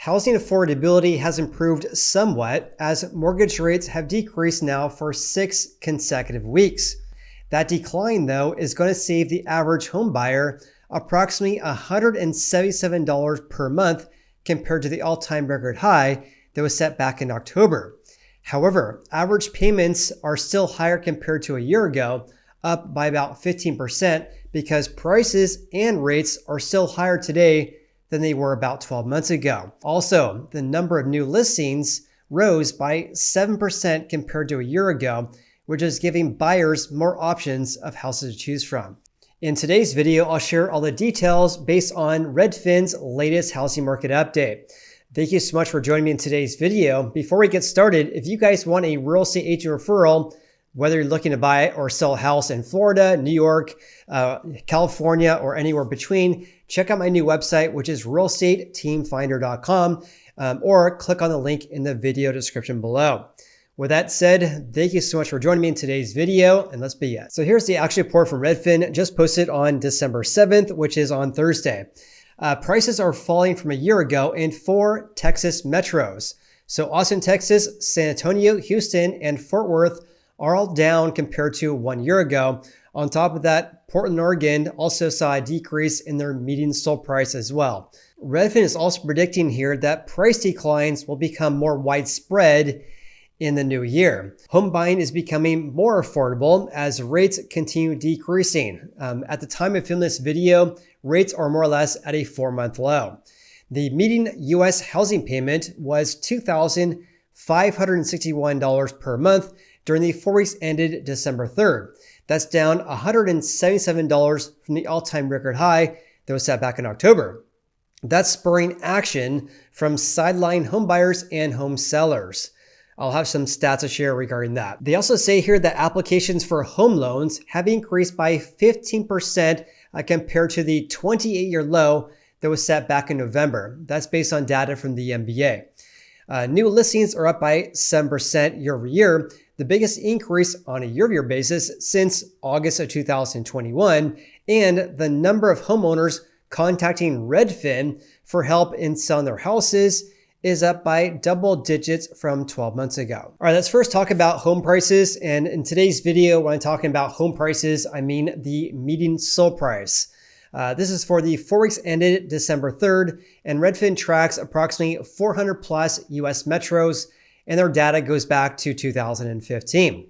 Housing affordability has improved somewhat as mortgage rates have decreased now for 6 consecutive weeks. That decline, though, is going to save the average home buyer approximately $177 per month compared to the all-time record high that was set back in October. However, average payments are still higher compared to a year ago, up by about 15% because prices and rates are still higher today than they were about 12 months ago. Also, the number of new listings rose by 7% compared to a year ago, which is giving buyers more options of houses to choose from. In today's video, I'll share all the details based on Redfin's latest housing market update. Thank you so much for joining me in today's video. Before we get started, if you guys want a real estate agent referral, whether you're looking to buy or sell a house in Florida, New York, California, or anywhere between, check out my new website, which is realestateteamfinder.com, or click on the link in the video description below. With that said, thank you so much for joining me in today's video, and let's begin. So here's the actual report from Redfin, just posted on December 7th, which is on Thursday. Prices are falling from a year ago in 4 Texas metros. So Austin, Texas, San Antonio, Houston, and Fort Worth are all down compared to 1 year ago. On top of that, Portland, Oregon also saw a decrease in their median sold price as well. Redfin is also predicting here that price declines will become more widespread in the new year. Home buying is becoming more affordable as rates continue decreasing. At the time of filming this video, rates are more or less at a 4-month low. The median U.S. housing payment was $2,561 per month during the 4 weeks ended December 3rd. That's down $177 from the all-time record high that was set back in October. That's spurring action from sideline homebuyers and home sellers. I'll have some stats to share regarding that. They also say here that applications for home loans have increased by 15% compared to the 28-year low that was set back in November. That's based on data from the MBA. New listings are up by 7% year over year, the biggest increase on a year-over-year basis since August of 2021, and the number of homeowners contacting Redfin for help in selling their houses is up by double digits from 12 months ago. All right, let's first talk about home prices. And in today's video, when I'm talking about home prices, I mean the median sold price. This is for the 4 weeks ended December 3rd, and Redfin tracks approximately 400 plus US metros, and their data goes back to 2015.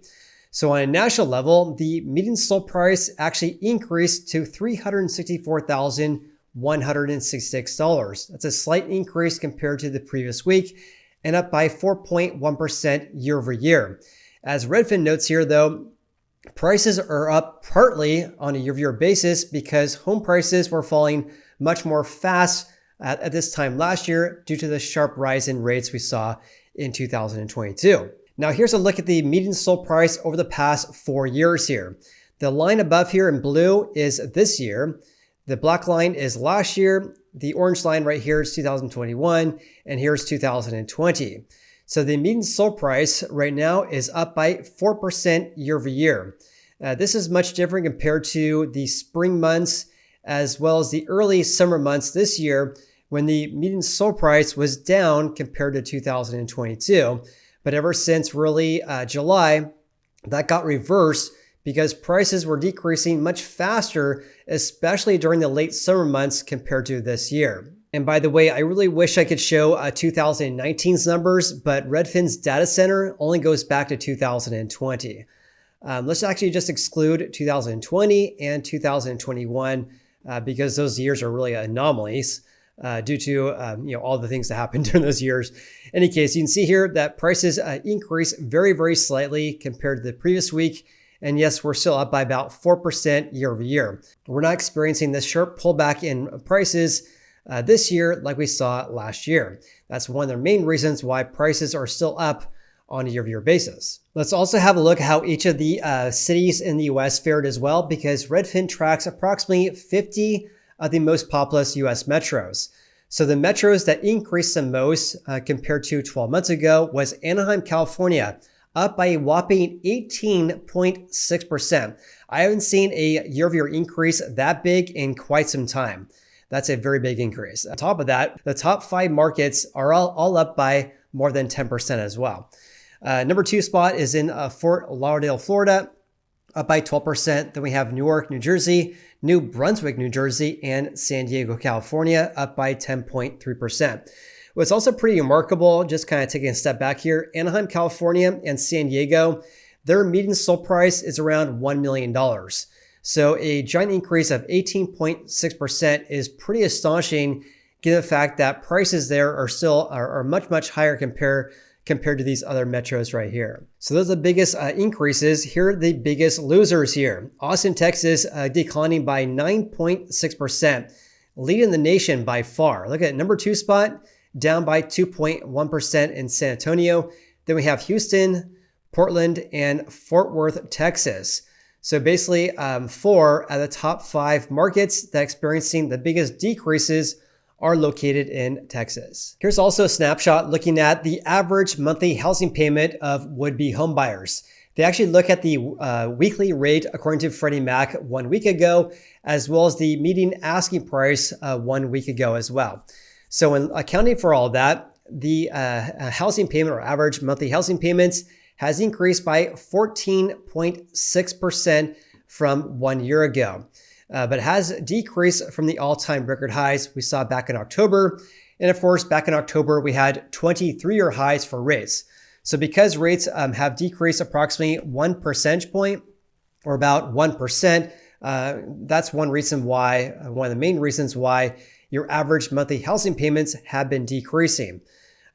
So on a national level, the median sold price actually increased to $364,166. That's a slight increase compared to the previous week and up by 4.1% year over year. As Redfin notes here, though, prices are up partly on a year-over-year basis because home prices were falling much more fast at this time last year due to the sharp rise in rates we saw in 2022. Now here's a look at the median sold price over the past 4 years here. The line above here in blue is this year. The black line is last year. The orange line right here is 2021, and here's 2020. So the median sold price right now is up by 4% year over year. This is much different compared to the spring months as well as the early summer months this year when the median sold price was down compared to 2022. But ever since really July, that got reversed because prices were decreasing much faster, especially during the late summer months compared to this year. And by the way, I really wish I could show 2019's numbers, but Redfin's data center only goes back to 2020. Let's actually just exclude 2020 and 2021 because those years are really anomalies due to all the things that happened during those years. In any case, you can see here that prices increased very, very slightly compared to the previous week. And yes, we're still up by about 4% year over year. We're not experiencing this sharp pullback in prices this year like we saw last year. That's one of the main reasons why prices are still up on a year-over-year basis. Let's also have a look at how each of the cities in the US fared as well, because Redfin tracks approximately 50 of the most populous US metros. So the metros that increased the most compared to 12 months ago was Anaheim, California, up by a whopping 18.6%. I haven't seen a year-over-year increase that big in quite some time. That's a very big increase. On top of that, the top 5 markets are all up by more than 10% as well. Number 2 spot is in Fort Lauderdale, Florida, up by 12%. Then we have Newark, New Jersey, New Brunswick, New Jersey, and San Diego, California, up by 10.3%. What's also pretty remarkable, just kind of taking a step back here, Anaheim, California, and San Diego, their median sold price is around $1 million. So a giant increase of 18.6% is pretty astonishing, given the fact that prices there are still much, much higher compared to these other metros right here. So those are the biggest increases. Here are the biggest losers here. Austin, Texas, declining by 9.6%, leading the nation by far. Look at number 2 spot, down by 2.1% in San Antonio. Then we have Houston, Portland, and Fort Worth, Texas. So basically 4 out of the top 5 markets that are experiencing the biggest decreases are located in Texas. Here's also a snapshot looking at the average monthly housing payment of would-be homebuyers. They actually look at the weekly rate according to Freddie Mac 1 week ago, as well as the median asking price 1 week ago as well. So when accounting for all that, the housing payment or average monthly housing payments has increased by 14.6% from 1 year ago. But has decreased from the all-time record highs we saw back in October. And of course, back in October, we had 23-year highs for rates. So because rates have decreased approximately 1 percentage point, or about 1%, that's one reason why, one of the main reasons why your average monthly housing payments have been decreasing.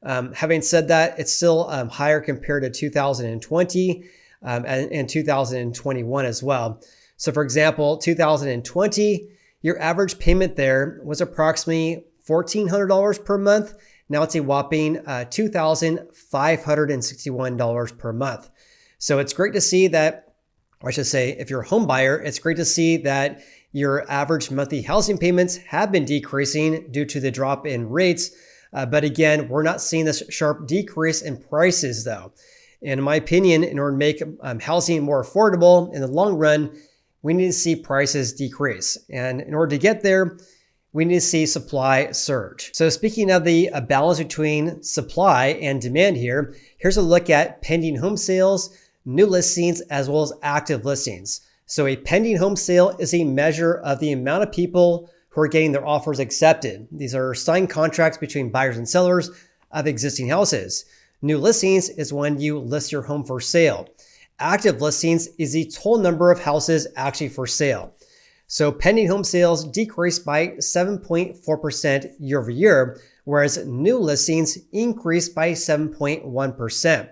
Having said that, it's still higher compared to 2020 and 2021 as well. So for example, 2020, your average payment there was approximately $1,400 per month. Now it's a whopping $2,561 per month. So it's great to see that, or I should say, if you're a home buyer, it's great to see that your average monthly housing payments have been decreasing due to the drop in rates. But again, we're not seeing this sharp decrease in prices though. And in my opinion, in order to make housing more affordable in the long run, we need to see prices decrease. And in order to get there, we need to see supply surge. So speaking of the balance between supply and demand here, here's a look at pending home sales, new listings, as well as active listings. So a pending home sale is a measure of the amount of people who are getting their offers accepted. These are signed contracts between buyers and sellers of existing houses. New listings is when you list your home for sale. Active listings is the total number of houses actually for sale. So pending home sales decreased by 7.4% year over year, whereas new listings increased by 7.1%.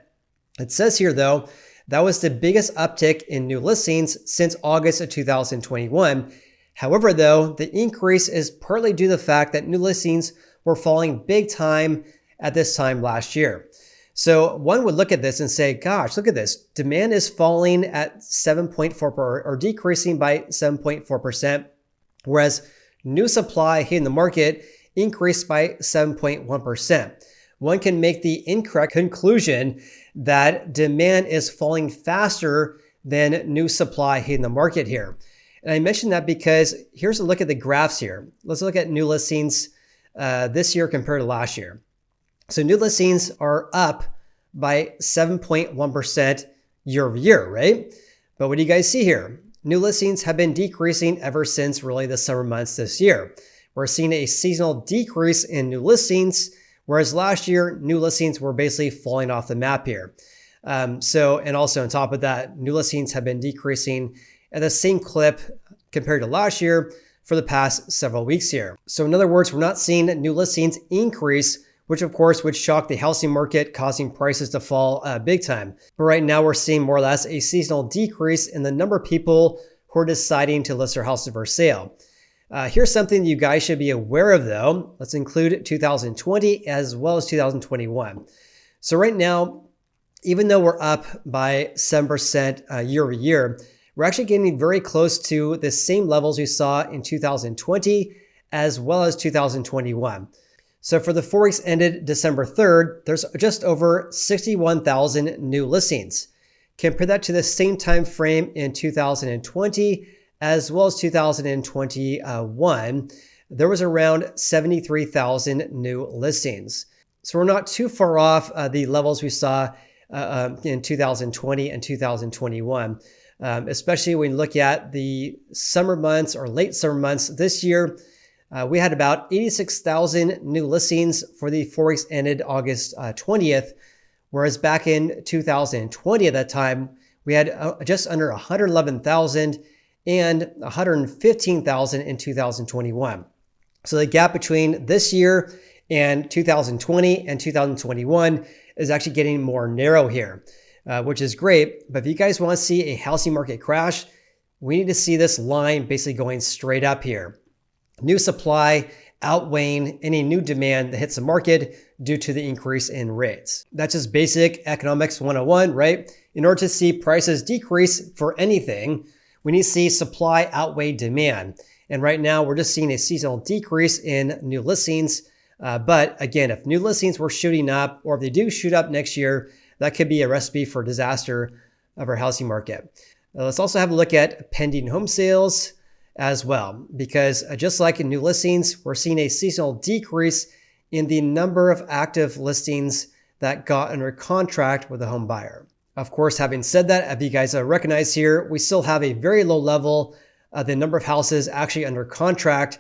It says here though, that was the biggest uptick in new listings since August of 2021. However though, the increase is partly due to the fact that new listings were falling big time at this time last year. So one would look at this and say, gosh, look at this. Demand is falling at 7.4% or decreasing by 7.4%, whereas new supply hitting the market increased by 7.1%. One can make the incorrect conclusion that demand is falling faster than new supply hitting the market here. And I mentioned that because here's a look at the graphs here. Let's look at new listings this year compared to last year. So new listings are up by 7.1% year over year, right? But what do you guys see here? New listings have been decreasing ever since really the summer months this year. We're seeing a seasonal decrease in new listings, whereas last year, new listings were basically falling off the map here. And also on top of that, new listings have been decreasing at the same clip compared to last year for the past several weeks here. So in other words, we're not seeing new listings increase, which of course would shock the housing market, causing prices to fall big time. But right now we're seeing more or less a seasonal decrease in the number of people who are deciding to list their houses for sale. Here's something you guys should be aware of though. Let's include 2020 as well as 2021. So right now, even though we're up by 7% year over year, we're actually getting very close to the same levels we saw in 2020 as well as 2021. So for the 4 weeks ended December 3rd, there's just over 61,000 new listings. Compare that to the same time frame in 2020 as well as 2021. there was around 73,000 new listings. So we're not too far off the levels we saw in 2020 and 2021, especially when you look at the summer months or late summer months this year. We had about 86,000 new listings for the 4 weeks ended August 20th, whereas back in 2020 at that time, we had just under 111,000 and 115,000 in 2021. So the gap between this year and 2020 and 2021 is actually getting more narrow here, which is great. But if you guys want to see a housing market crash, we need to see this line basically going straight up here. New supply outweighing any new demand that hits the market due to the increase in rates. That's just basic economics 101, right? In order to see prices decrease for anything, we need to see supply outweigh demand. And right now we're just seeing a seasonal decrease in new listings. But again, if new listings were shooting up, or if they do shoot up next year, that could be a recipe for disaster of our housing market. Let's also have a look at pending home sales as well, because just like in new listings, we're seeing a seasonal decrease in the number of active listings that got under contract with a home buyer. Of course, having said that, if you guys recognize here, we still have a very low level of the number of houses actually under contract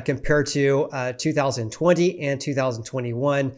compared to 2020 and 2021,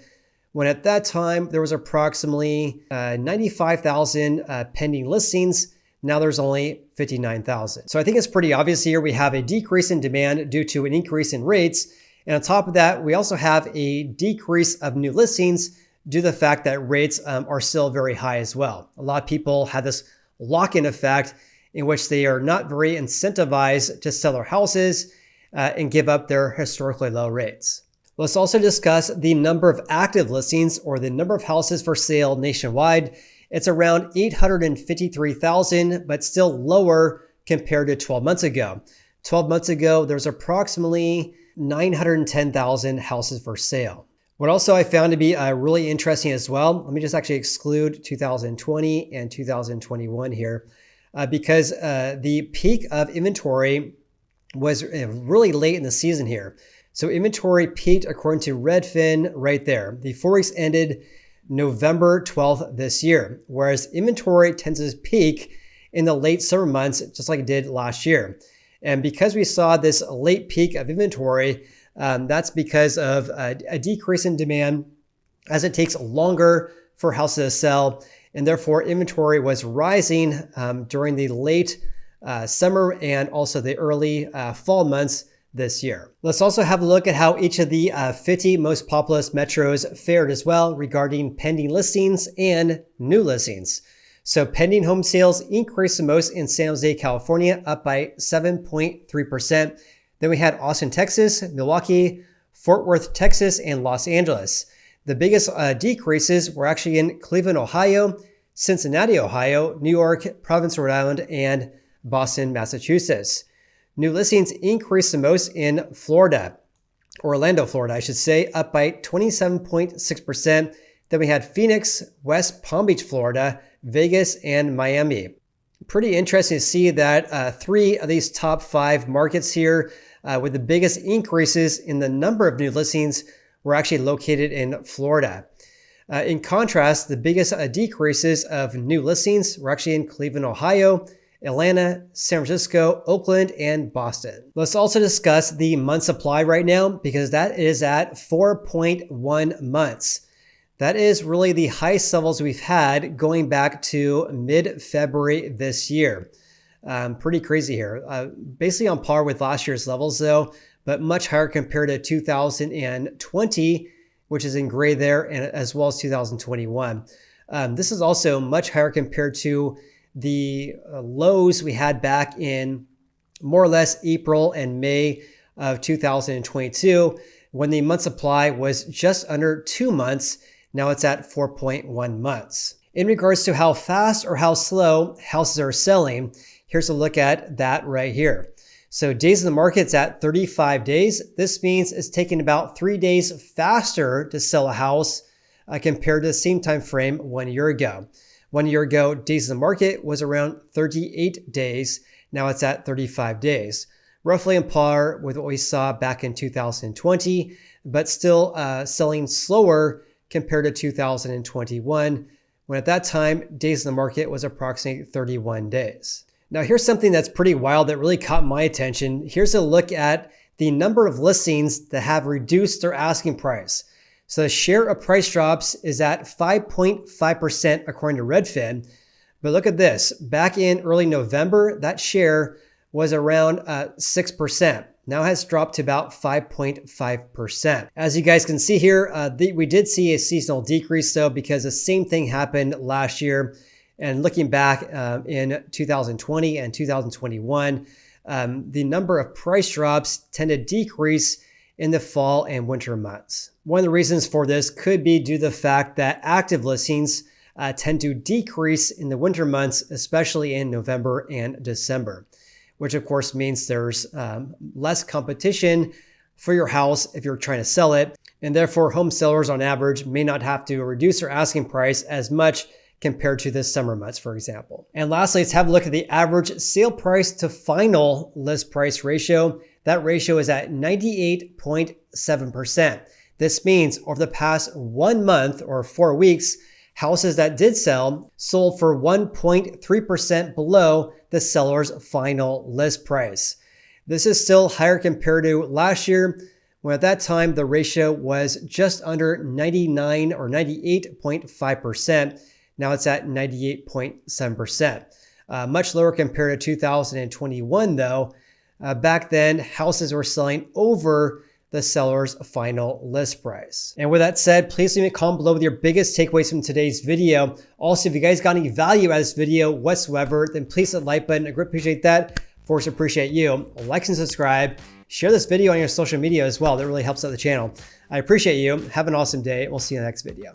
when at that time there was approximately 95,000 pending listings. Now there's only 59,000. So I think it's pretty obvious here we have a decrease in demand due to an increase in rates. And on top of that, we also have a decrease of new listings due to the fact that rates are still very high as well. A lot of people have this lock-in effect in which they are not very incentivized to sell their houses and give up their historically low rates. Let's also discuss the number of active listings, or the number of houses for sale nationwide. It's around 853,000, but still lower compared to 12 months ago. 12 months ago, there's approximately 910,000 houses for sale. What also I found to be really interesting as well, let me just actually exclude 2020 and 2021 here, because the peak of inventory was really late in the season here. So inventory peaked according to Redfin right there. The 4 weeks ended November 12th this year, whereas inventory tends to peak in the late summer months, just like it did last year. And because we saw this late peak of inventory, that's because of a decrease in demand as it takes longer for houses to sell. And therefore, inventory was rising during the late summer and also the early fall months this year. Let's also have a look at how each of the 50 most populous metros fared as well regarding pending listings and new listings. So pending home sales increased the most in San Jose, California, up by 7.3%. Then we had Austin, Texas, Milwaukee, Fort Worth, Texas, and Los Angeles. The biggest decreases were actually in Cleveland, Ohio, Cincinnati, Ohio, New York, Providence, Rhode Island, and Boston, Massachusetts. New listings increased the most in Florida, Orlando, Florida, I should say, up by 27.6%. Then we had Phoenix, West Palm Beach, Florida, Vegas, and Miami. Pretty interesting to see that 3 of these top 5 markets here with the biggest increases in the number of new listings were actually located in Florida. In contrast, the biggest decreases of new listings were actually in Cleveland, Ohio, Atlanta, San Francisco, Oakland, and Boston. Let's also discuss the month supply right now, because that is at 4.1 months. That is really the highest levels we've had going back to mid-February this year. Pretty crazy here. Basically on par with last year's levels though, but much higher compared to 2020, which is in gray there, and as well as 2021. This is also much higher compared to the lows we had back in more or less April and May of 2022, when the month supply was just under 2 months. Now it's at 4.1 months. In regards to how fast or how slow houses are selling, here's a look at that right here. So days in the market's at 35 days. This means it's taking about 3 days faster to sell a house compared to the same time frame 1 year ago. 1 year ago, days in the market was around 38 days. Now it's at 35 days. roughly on par with what we saw back in 2020, but still selling slower compared to 2021, when at that time, days in the market was approximately 31 days. Now here's something that's pretty wild that really caught my attention. Here's a look at the number of listings that have reduced their asking price. So the share of price drops is at 5.5% according to Redfin. But look at this, back in early November, that share was around 6%. Now has dropped to about 5.5%. As you guys can see here, we did see a seasonal decrease though, because the same thing happened last year. And looking back in 2020 and 2021, the number of price drops tend to decrease in the fall and winter months. One of the reasons for this could be due to the fact that active listings tend to decrease in the winter months, especially in November and December, which of course means there's less competition for your house if you're trying to sell it. And therefore, home sellers on average may not have to reduce their asking price as much compared to the summer months, for example. And lastly, let's have a look at the average sale price to final list price ratio. That ratio is at 98.7%. This means over the past 1 month or 4 weeks, houses that did sell sold for 1.3% below the seller's final list price. This is still higher compared to last year, when at that time the ratio was just under 99 or 98.5%. Now it's at 98.7%. Much lower compared to 2021 though. Back then, houses were selling over the seller's final list price. And with that said, please leave me a comment below with your biggest takeaways from today's video. Also, if you guys got any value out of this video whatsoever, then please hit the like button. I greatly appreciate that. Of course, appreciate you. Like and subscribe. Share this video on your social media as well. That really helps out the channel. I appreciate you. Have an awesome day. We'll see you in the next video.